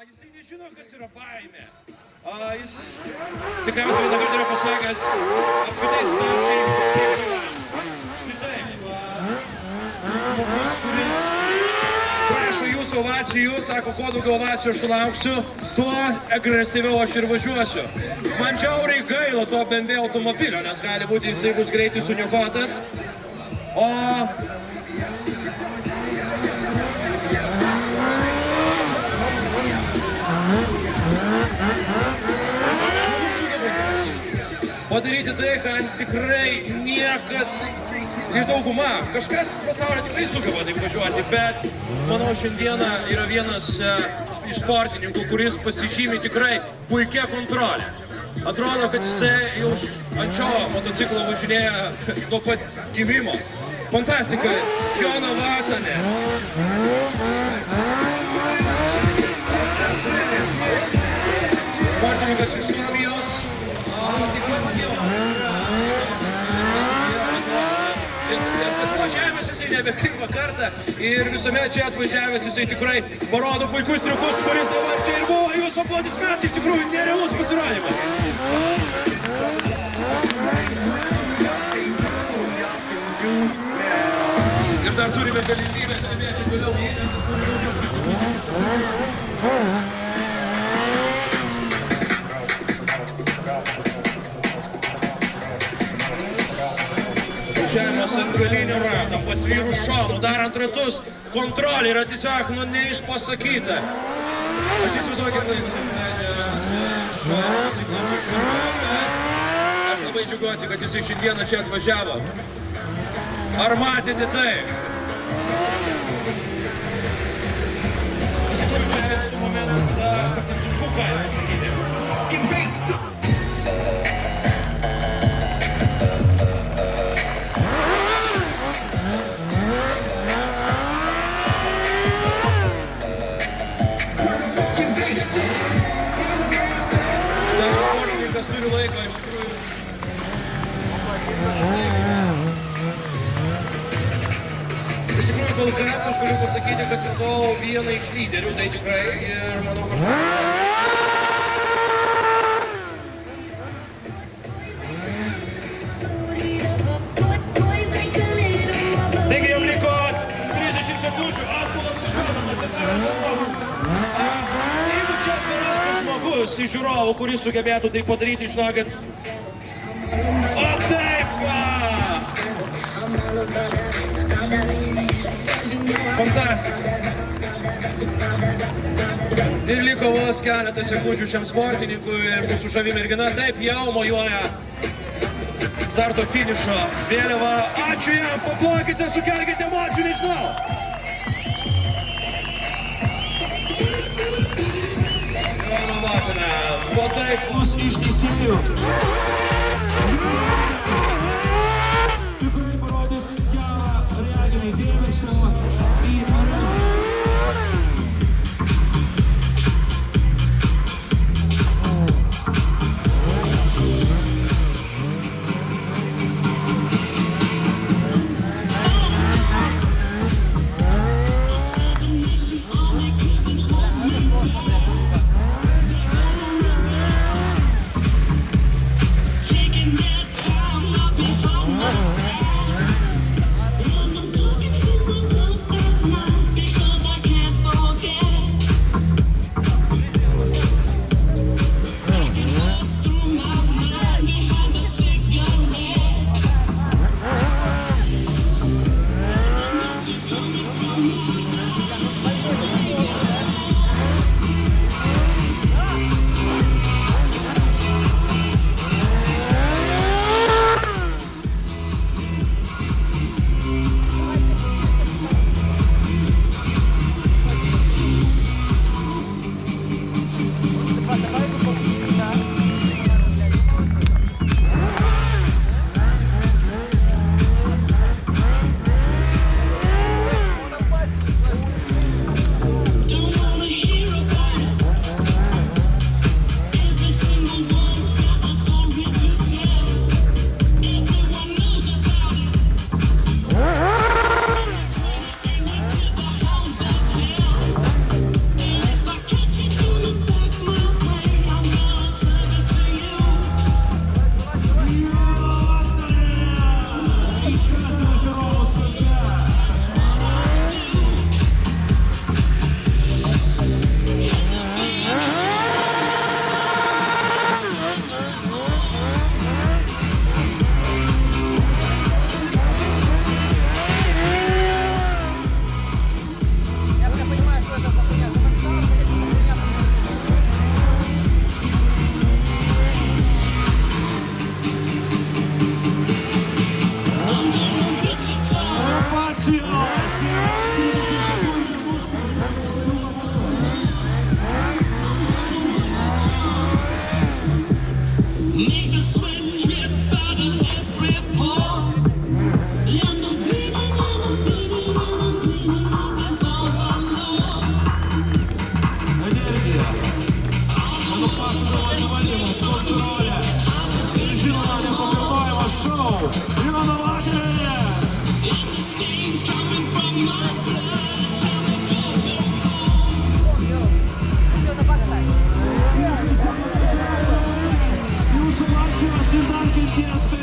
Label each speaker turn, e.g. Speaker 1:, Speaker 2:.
Speaker 1: Jisai nežino, kas yra baimė. Jis tikriausiai vieną kartą yra pasakęs, apskritai stabčiai, kaip gyventi. Štai taip, žmogus, kuris prašo jūsų ovacijų, sako, kuo daugiau ovacijų aš sulauksiu, tuo agresyviau aš ir važiuosiu. Man žiauriai gaila to BMW automobilio, nes gali būti jisai bus greitai suniokotas. O padaryti tai, kad tikrai niekas iš dauguma, kažkas pasaulyje tikrai sugeba taip važiuoti, bet manau šiandieną yra vienas iš sportininkų, kuris pasižymi tikrai puikia kontrolė. Atrodo, kad jisai jau ant šio motociklo važinėja nuo pat gimimo. Fantastika, Jono Vatanė. Sportininkas iš Suomijos. Atvažiavęs jisai nebe pirmą kartą ir visuomet čia atvažiavęs jisai tikrai parodo puikus triukus, kuris dabar čia ir buvo jūsų aplodismentai, iš tikrųjų nerealus pasirodymas. Ir dar turime galimybę stebėti toliau įnes. Žemės ant galinio rato, pasvyrų šonų, darant ratus, kontrolė yra tiesiog, neišpasakyta. Aš įsivaizduoju, kiek laikas atleidžia aš labai džiaugiuosi, kad jisai šiandieną čia atvažiavo. Ar matėte tai? Iš tikrųjų, čia yra tų momentų, kad sunku ką pasakyti. Kas turi laiko, iš tikrųjų. Iš tikrųjų, kol kas aš galiu pasakyti, kad matau vieną iš lyderių, tai tikrai, ir manau kažką. Taigi jau liko 30 sekundžių, atbulas važiuodamas į tą galvos. Jeigu čia atsirastų žmogus iš žiūrovų, kuris sugebėtų tai padaryti, žinokit. O taip va! Fantastika. Ir liko vos keletą sekundžių šiam sportininkui ir mūsų žavi mergina. Taip jau mojuoja starto finišo vėliavą. Ačiū jam, paplokite, sukelkite emocijų, nežinau. Po taip bus iš teisėjų. Tikrai parodys gerą reginį dėmesio į areną.
Speaker 2: Taking that time. Ačiū, aš ir dar kaip viešpatie.